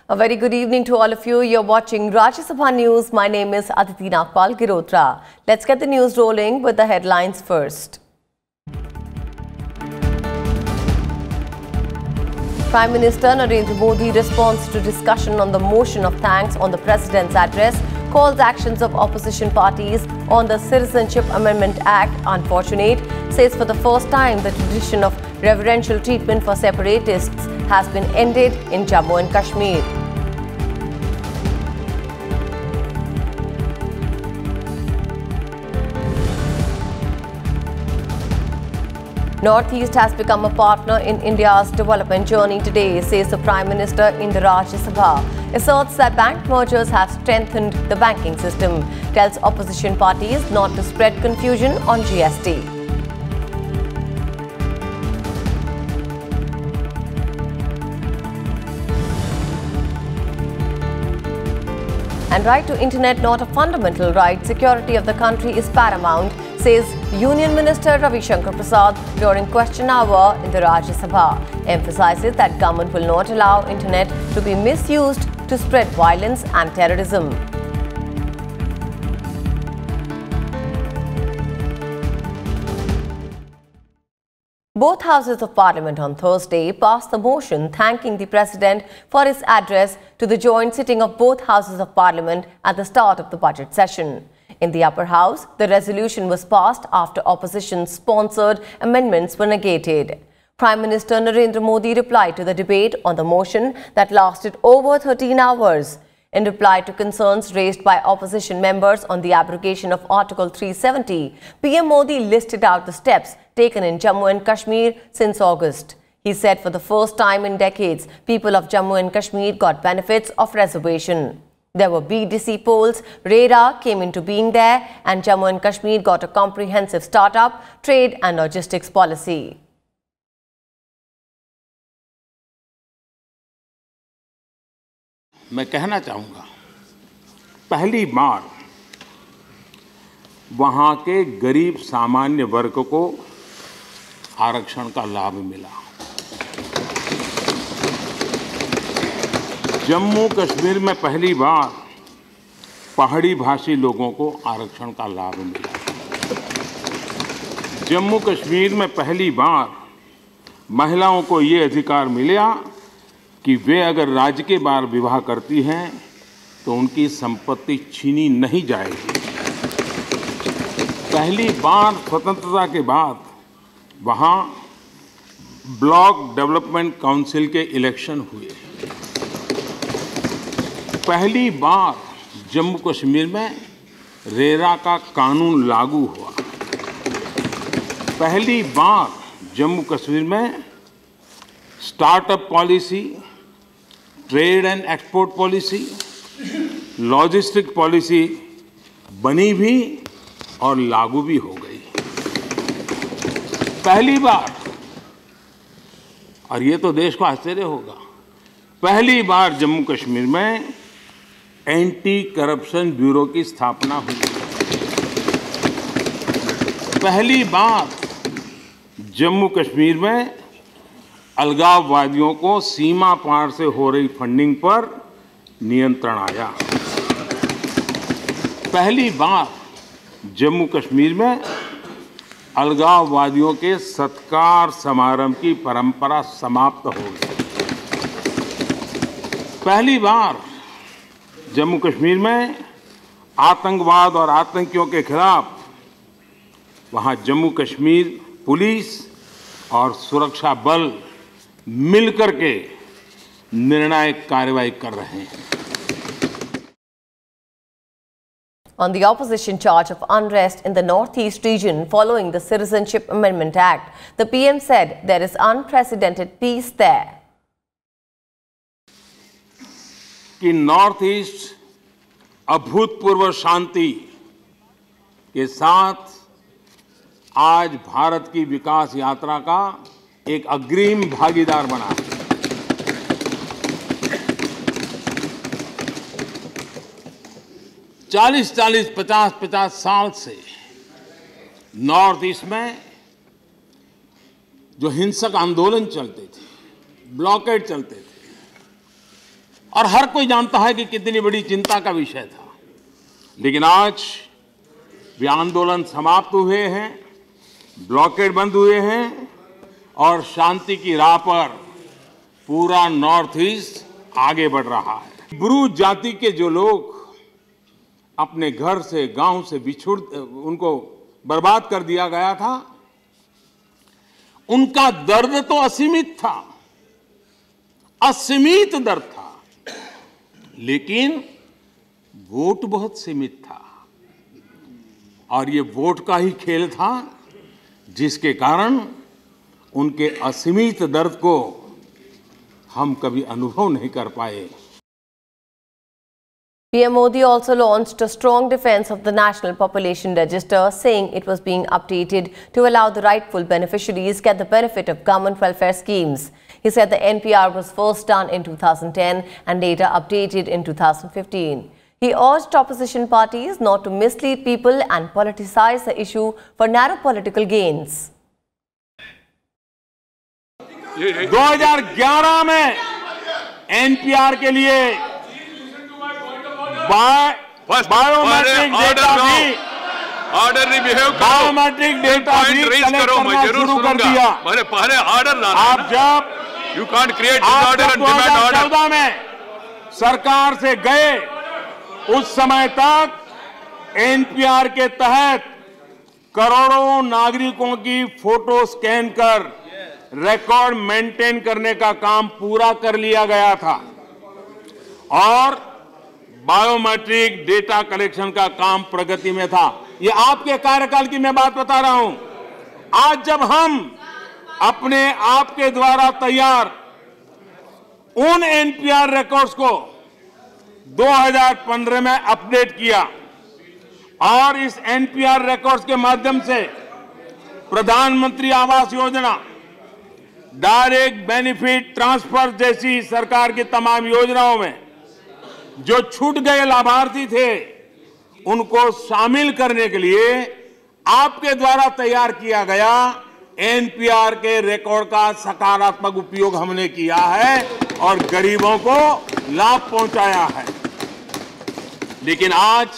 A very good evening to all of you. You're watching Rajya Sabha News. My name is Aditi Nagpal Girotra. Let's get the news rolling with the headlines first. Prime Minister Narendra Modi responds to discussion on the motion of thanks on the President's address, calls actions of opposition parties on the Citizenship Amendment Act unfortunate, says for the first time the tradition of reverential treatment for separatists has been ended in Jammu and Kashmir. Northeast has become a partner in India's development journey today, says the Prime Minister in the Rajya Sabha. Asserts that bank mergers have strengthened the banking system. Tells opposition parties not to spread confusion on GST. And right to internet not a fundamental right. Security of the country is paramount, says Union Minister Ravi Shankar Prasad during question hour in the Rajya Sabha. Emphasizes that government will not allow internet to be misused to spread violence and terrorism. Both houses of parliament on Thursday passed the motion thanking the president for his address to the joint sitting of both houses of parliament at the start of the budget session. In the upper house, the resolution was passed after opposition-sponsored amendments were negated. Prime Minister Narendra Modi replied to the debate on the motion that lasted over 13 hours. In reply to concerns raised by opposition members on the abrogation of Article 370, PM Modi listed out the steps taken in Jammu and Kashmir since August. He said for the first time in decades, people of Jammu and Kashmir got benefits of reservation. There were BDC polls, RERA came into being there, and Jammu and Kashmir got a comprehensive startup, trade and logistics policy. मैं कहना चाहूँगा, पहली बार वहाँ के गरीब सामान्य वर्ग को आरक्षण का लाभ मिला। जम्मू कश्मीर में पहली बार पहाड़ी भाषी लोगों को आरक्षण का लाभ मिला। जम्मू कश्मीर में पहली बार महिलाओं को ये अधिकार मिला कि वे अगर राज्य के बाहर विवाह करती हैं तो उनकी संपत्ति छीनी नहीं जाएगी। पहली बार स्वतंत्रता के बाद वहाँ ब्लॉक डेवलपमेंट काउंसिल के इलेक्शन हुए। पहली बार जम्मू कश्मीर में रेरा का कानून लागू हुआ। पहली बार जम्मू कश्मीर में startup policy, trade and export policy, logistic policy बनी भी और लागू भी हो गई। पहली बार, और ये तो देश को आश्चर्य होगा, पहली बार जम्मू कश्मीर में एंटी करप्शन ब्यूरो की स्थापना हुई। पहली बार जम्मू कश्मीर में अलगाववादियों को सीमा पार से हो रही फंडिंग पर नियंत्रण आया। पहली बार जम्मू कश्मीर में अलगाववादियों के सत्कार समारंभ की परंपरा समाप्त हो गई। पहली बार जम्मू कश्मीर में आतंकवाद और आतंकियों के खिलाफ वहां जम्मू कश्मीर पुलिस और सुरक्षा बल मिलकर के निर्णायक कार्रवाई कर रहे हैं। On the opposition charge of unrest in the Northeast region following the Citizenship Amendment Act, the PM said there is unprecedented peace there. कि नॉर्थ ईस्ट अभूतपूर्व शांति के साथ आज भारत की विकास यात्रा का एक अग्रिम भागीदार बना है। चालीस 50 साल से नॉर्थ ईस्ट में जो हिंसक आंदोलन चलते थे, ब्लॉकेड चलते थे और हर कोई जानता है कि कितनी बड़ी चिंता का विषय था। लेकिन आज वे आंदोलन समाप्त हुए हैं, ब्लॉकेड बंद हुए हैं और शांति की राह पर पूरा नॉर्थ ईस्ट आगे बढ़ रहा है। ब्रू जाति के जो लोग अपने घर से, गांव से उनको बर्बाद कर दिया गया था, उनका दर्द तो असीमित था, असीमित दर्द था, लेकिन वोट बहुत सीमित था। और ये वोट का ही खेल था जिसके कारण उनके असीमित दर्द को हम कभी अनुभव नहीं कर पाए। PM Modi also launched a strong defense of the National Population Register, saying it was being updated to allow the rightful beneficiaries get the benefit of government welfare schemes. He said the NPR was first done in 2010 and later updated in 2015. He urged opposition parties not to mislead people and politicize the issue for narrow political gains. 2011 में NPR के लिए biometric data भी collect करना शुरू कर दिया। पहले order लाना। आप जब 2014 में सरकार से गए, उस समय तक NPR के तहत करोड़ों नागरिकों की फोटो स्कैन कर रिकॉर्ड मेंटेन करने का काम पूरा कर लिया गया था और बायोमेट्रिक डेटा कलेक्शन का काम प्रगति में था। ये आपके कार्यकाल की मैं बात बता रहा हूं। आज जब हम अपने आप के द्वारा तैयार उन NPR रिकॉर्ड्स को 2015 में अपडेट किया और इस NPR रिकॉर्ड्स के माध्यम से प्रधानमंत्री Awas Yojana, direct benefit transfer जैसी सरकार की तमाम योजनाओं में जो छूट गए लाभार्थी थे, उनको शामिल करने के लिए आपके द्वारा तैयार किया गया NPR के रिकॉर्ड का सकारात्मक उपयोग हमने किया है और गरीबों को लाभ पहुंचाया है। लेकिन आज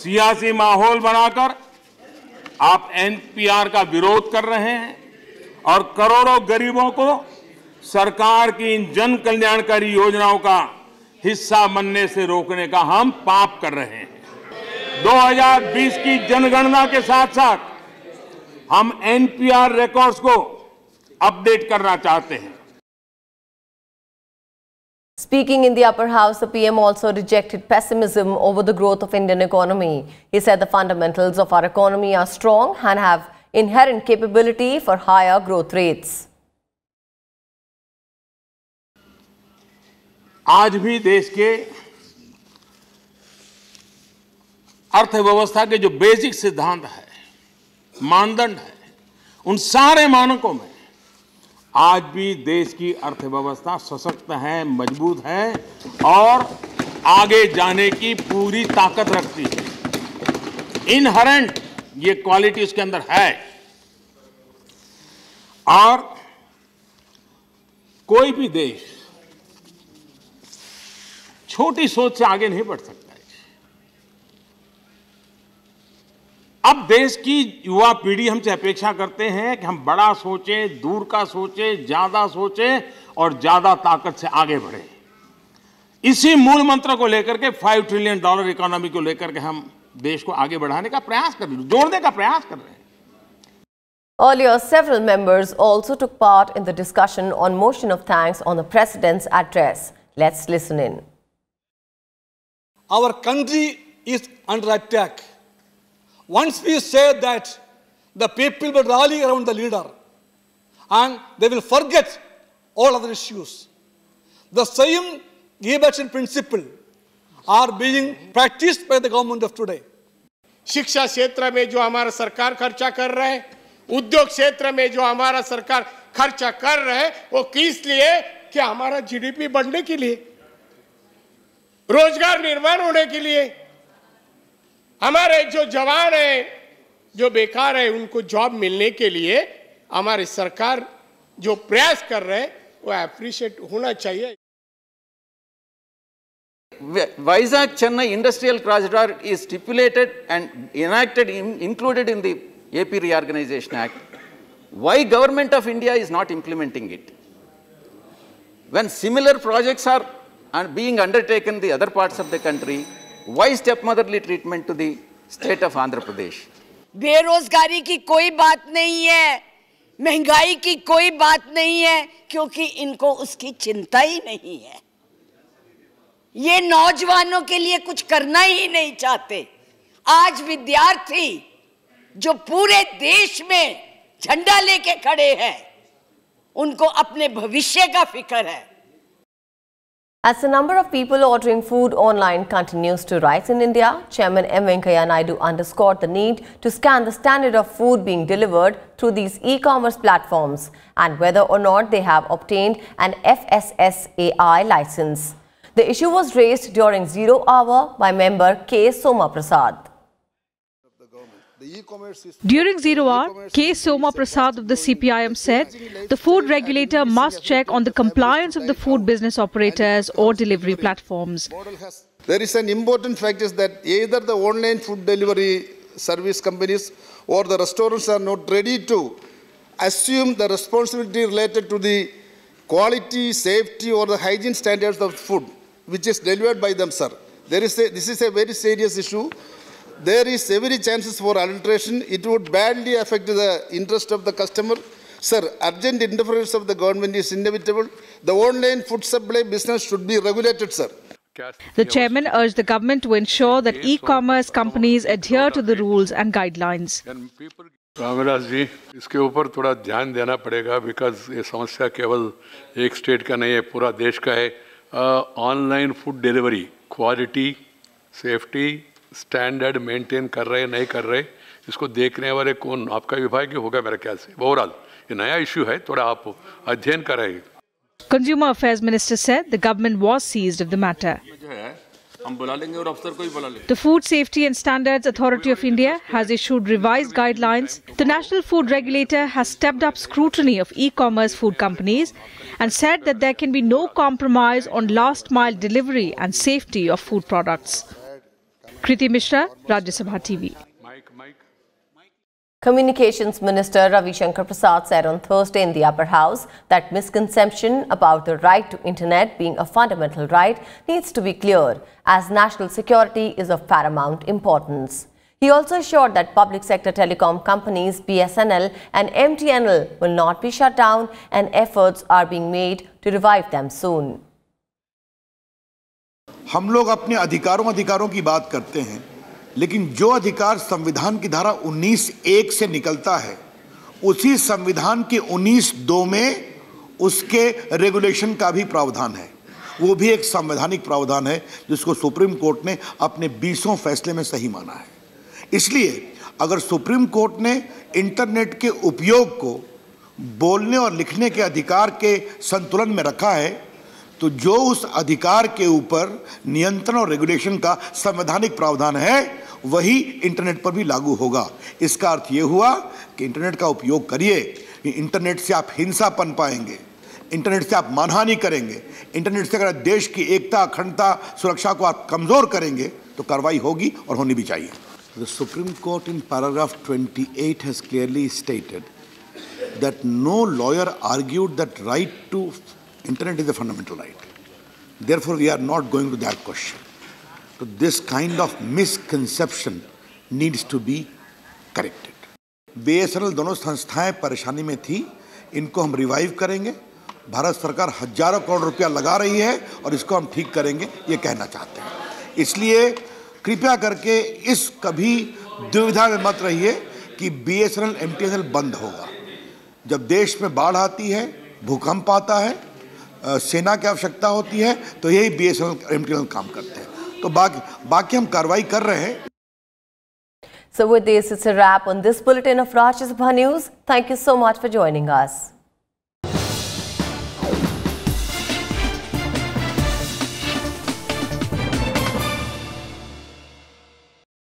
सियासी माहौल बनाकर आप NPR का विरोध कर रहे हैं और करोड़ों गरीबों को सरकार की इन जन कल्याणकारी योजनाओं का हिस्सा बनने से रोकने का हम पाप कर रहे हैं। 2020 की जनगणना के साथ साथ हम NPR रिकॉर्ड्स को अपडेट करना चाहते हैं। Speaking in the upper house, the PM also rejected pessimism over the growth of Indian economy. He said the fundamentals of our economy are strong and have inherent capability for higher growth rates. आज भी देश के अर्थव्यवस्था के जो basic सिद्धांत है, मानदंड है, उन सारे मानकों में आज भी देश की अर्थव्यवस्था सशक्त है, मजबूत है और आगे जाने की पूरी ताकत रखती है। इनहेरेंट ये क्वालिटी उसके अंदर है और कोई भी देश छोटी सोच से आगे नहीं बढ़ सकता है। अब देश की युवा पीढ़ी हमसे अपेक्षा करते हैं कि हम बड़ा सोचें, दूर का सोचें, ज्यादा सोचें और ज्यादा ताकत से आगे बढ़ें। इसी मूल मंत्र को लेकर के $5 ट्रिलियन इकोनॉमी को लेकर के हम देश को आगे बढ़ाने का प्रयास कर रहे हैं, जोड़ने का प्रयास कर रहे हैं। Earlier, several members also took part in the discussion on motion of thanks on the President's address. Let's listen in. Our country is under attack. Once we say that, the people will rally around the leader and they will forget all other issues. The same give-action principle are being practiced by the government of today. शिक्षा क्षेत्र में जो हमारा सरकार खर्चा कर रहे हैं, उद्योग क्षेत्र में जो हमारा सरकार खर्चा कर रहे हैं, वो किस लिए? कि हमारा GDP बढ़ने के लिए, रोजगार निर्माण होने के लिए, हमारे जो जवान हैं, जो बेकार हैं, उनको जॉब मिलने के लिए हमारी सरकार जो प्रयास कर रहे हैं वो अप्रिशिएट होना चाहिए। Vizag Chennai Industrial Corridor is stipulated and enacted, included in the AP Reorganization Act. Why Government of India is not implementing it? When similar projects are being undertaken in the other parts of the country, why stepmotherly treatment to the state of Andhra Pradesh? बेरोजगारी की कोई बात नहीं है, महंगाई की कोई बात नहीं है, क्योंकि इनको उसकी चिंता ही नहीं है। ये नौजवानों के लिए कुछ करना ही नहीं चाहते। आज विद्यार्थी जो पूरे देश में झंडा लेके खड़े हैं, उनको अपने भविष्य का फिक्र है। As the number of people ordering food online continues to rise in India, Chairman M. Venkaiah Naidu underscored the need to scan the standard of food being delivered through these e-commerce platforms and whether or not they have obtained an FSSAI license. The issue was raised during Zero Hour by member K. Soma Prasad. During Zero Hour, K. Soma Prasad of the CPIM said the food regulator must check on the compliance of the food business operators or delivery platforms. There is an important fact is that either the online food delivery service companies or the restaurants are not ready to assume the responsibility related to the quality, safety or the hygiene standards of food which is delivered by them, sir. This is a very serious issue. There is every chances for adulteration. It would badly affect the interest of the customer. Sir, urgent interference of the government is inevitable. The online food supply business should be regulated, sir. The chairman urged the government to ensure that e-commerce companies adhere to the rules and guidelines. Ramvilas ji, इसके ऊपर थोड़ा ध्यान देना पड़ेगा because ये समस्या केवल एक स्टेट का नहीं है, पूरा देश का है। Online food delivery quality, safety, standard maintain कर रहे नहीं कर रहे, इसको देखने वाले कौन? आपका विभाग ही होगा मेरे ख्याल से। ओवरऑल ये नया इशू है, थोड़ा आप अध्ययन करें। Consumer Affairs Minister said the government was seized of the matter. The Food Safety and Standards Authority of India has issued revised guidelines. The National Food Regulator has stepped up scrutiny of e-commerce food companies and said that there can be no compromise on last-mile delivery and safety of food products. Kriti Mishra, Rajya Sabha TV. Communications Minister Ravi Shankar Prasad said on Thursday in the Upper House that misconception about the right to internet being a fundamental right needs to be cleared, as national security is of paramount importance. He also assured that public sector telecom companies BSNL and MTNL will not be shut down and efforts are being made to revive them soon. हम लोग अपने अधिकारों की बात करते हैं, लेकिन जो अधिकार संविधान की धारा 19(1) से निकलता है, उसी संविधान के 19(2) में उसके रेगुलेशन का भी प्रावधान है। वो भी एक संवैधानिक प्रावधान है जिसको सुप्रीम कोर्ट ने अपने 20वें फैसले में सही माना है। इसलिए अगर सुप्रीम कोर्ट ने इंटरनेट के उपयोग को बोलने और लिखने के अधिकार के संतुलन में रखा है, तो जो उस अधिकार के ऊपर नियंत्रण और रेगुलेशन का संवैधानिक प्रावधान है, वही इंटरनेट पर भी लागू होगा। इसका अर्थ ये हुआ कि इंटरनेट का उपयोग करिए। इंटरनेट से आप हिंसा पन पाएंगे, इंटरनेट से आप मानहानि करेंगे, इंटरनेट से अगर देश की एकता, अखंडता, सुरक्षा को आप कमजोर करेंगे तो कार्रवाई होगी और होनी भी चाहिए। The Supreme Court in paragraph 28 has clearly stated that no lawyer argued that right to internet is a fundamental right. Therefore, we are not going to that question. So this kind of misconception needs to be corrected. BSNL दोनों संस्थाएं परेशानी में थी, इनको हम revive करेंगे। भारत सरकार हजारों करोड़ रुपया लगा रही है और इसको हम ठीक करेंगे, ये कहना चाहते हैं। इसलिए कृपया करके इस कभी दुविधा में मत रहिए कि BSNL MTNL बंद होगा। जब देश में बाढ़ आती है, भूकंप आता है, सेना की आवश्यकता होती है, तो यही BSNL MTNL काम करते हैं। तो बाकी हम कार्रवाई कर रहे हैं। So with this, it's a wrap on this bulletin of Rajya Sabha News. Thank you so much for joining us.